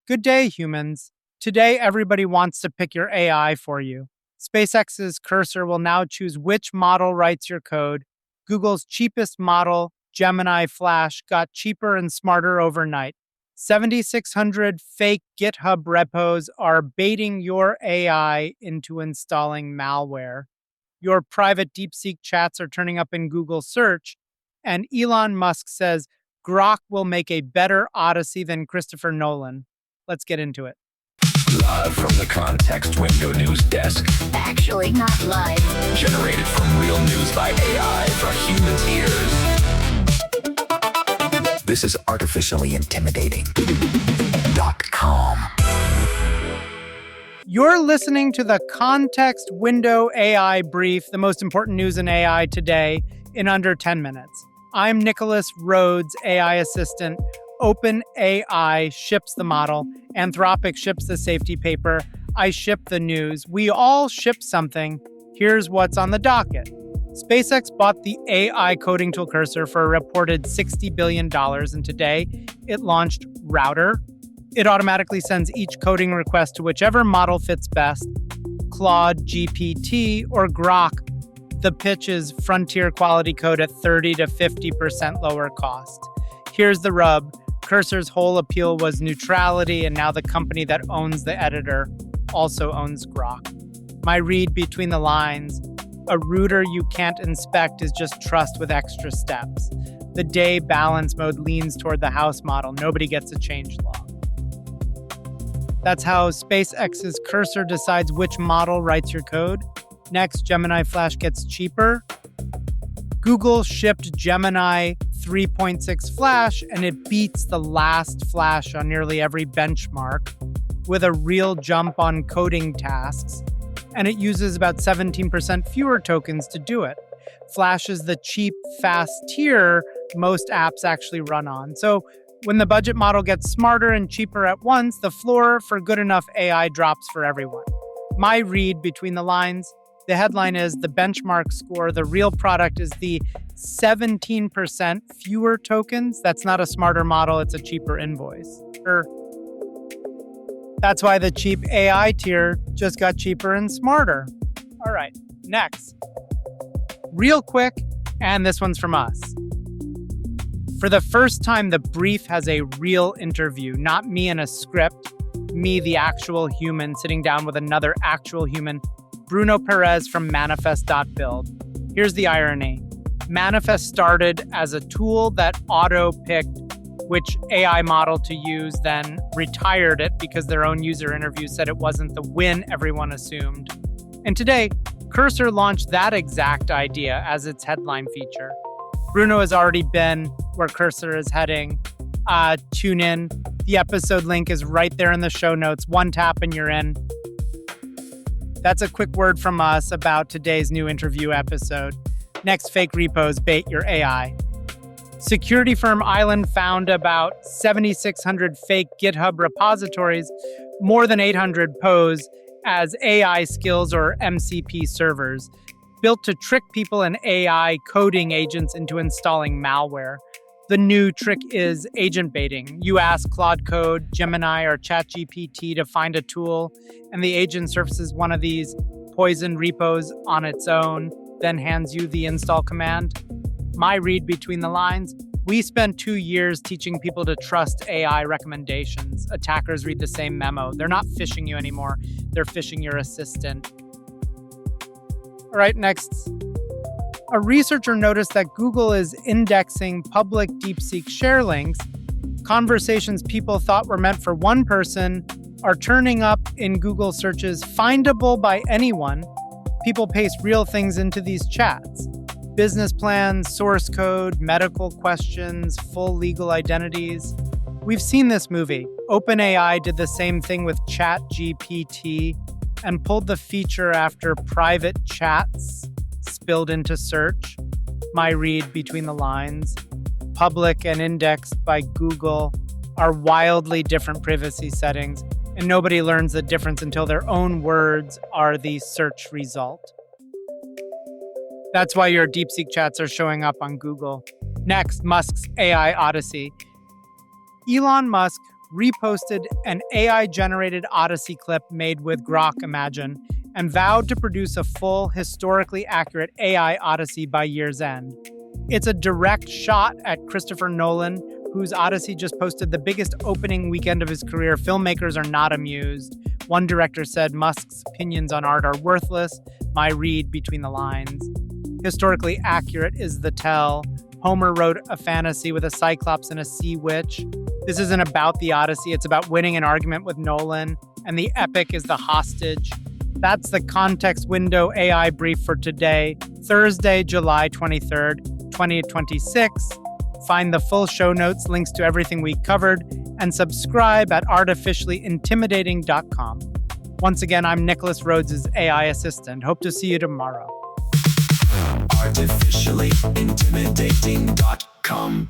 Good day, humans. Today, everybody wants to pick your AI for you. SpaceX's Cursor will now choose which model writes your code. Google's cheapest model, Gemini Flash, got cheaper and smarter overnight. 7,600 fake GitHub repos are baiting your AI into installing malware. Your private DeepSeek chats are turning up in Google search. And Elon Musk says Grok will make a better Odyssey than Christopher Nolan. Let's get into it. Live from the Context Window News Desk. Actually, not live. Generated from real news by AI for humans' ears. This is artificially intimidating.com. You're listening to the Context Window AI Brief, the most important news in AI today, in under 10 minutes. I'm Nicholas Rhodes, AI assistant. OpenAI ships the model. Anthropic ships the safety paper. I ship the news. We all ship something. Here's what's on the docket. SpaceX bought the AI coding tool Cursor for a reported $60 billion, and today it launched Router. It automatically sends each coding request to whichever model fits best, Claude, GPT, or Grok. The pitch is frontier quality code at 30 to 50% lower cost. Here's the rub. Cursor's whole appeal was neutrality, and now the company that owns the editor also owns Grok. My read between the lines, a router you can't inspect is just trust with extra steps. The day balance mode leans toward the house model. Nobody gets a change log. That's how SpaceX's Cursor decides which model writes your code. Next, Gemini Flash gets cheaper. Google shipped Gemini 3.6 Flash, and it beats the last Flash on nearly every benchmark with a real jump on coding tasks, and it uses about 17% fewer tokens to do it. Flash is the cheap, fast tier most apps actually run on. So when the budget model gets smarter and cheaper at once, the floor for good enough AI drops for everyone. My read between the lines, the headline is the benchmark score. The real product is the 17% fewer tokens. That's not a smarter model. It's a cheaper invoice. That's why the cheap AI tier just got cheaper and smarter. All right, next. Real quick, and this one's from us. For the first time, the brief has a real interview, not me in a script, me, the actual human, sitting down with another actual human, Bruno Perez from Manifest.build. Here's the irony. Manifest started as a tool that auto-picked which AI model to use, then retired it because their own user interview said it wasn't the win everyone assumed. And today, Cursor launched that exact idea as its headline feature. Bruno has already been where Cursor is heading. Tune in. The episode link is right there in the show notes. One tap and you're in. That's a quick word from us about today's new interview episode. Next, fake repos bait your AI. Security firm Island found about 7,600 fake GitHub repositories. More than 800 pose as AI skills or MCP servers, built to trick people and AI coding agents into installing malware. The new trick is agent baiting. You ask Claude Code, Gemini, or ChatGPT to find a tool, and the agent surfaces one of these poison repos on its own, then hands you the install command. My read between the lines, we spent 2 years teaching people to trust AI recommendations. Attackers read the same memo. They're not phishing you anymore. They're phishing your assistant. All right, next. A researcher noticed that Google is indexing public DeepSeek share links. Conversations people thought were meant for one person are turning up in Google searches, findable by anyone. People paste real things into these chats. Business plans, source code, medical questions, full legal identities. We've seen this movie. OpenAI did the same thing with ChatGPT and pulled the feature after private chats spilled into search. My read between the lines, public and indexed by Google, are wildly different privacy settings, and nobody learns the difference until their own words are the search result. That's why your DeepSeek chats are showing up on Google. Next, Musk's AI Odyssey. Elon Musk, reposted an AI-generated Odyssey clip made with Grok, imagine, and vowed to produce a full, historically accurate AI Odyssey by year's end. It's a direct shot at Christopher Nolan, whose Odyssey just posted the biggest opening weekend of his career. Filmmakers are not amused. One director said Musk's opinions on art are worthless. My read between the lines. Historically accurate is the tell. Homer wrote a fantasy with a cyclops and a sea witch. This isn't about the Odyssey. It's about winning an argument with Nolan. And the epic is the hostage. That's the Context Window AI brief for today, Thursday, July 23rd, 2026. Find the full show notes, links to everything we covered, and subscribe at artificiallyintimidating.com. Once again, I'm Nicholas Rhodes' AI assistant. Hope to see you tomorrow. Artificiallyintimidating.com.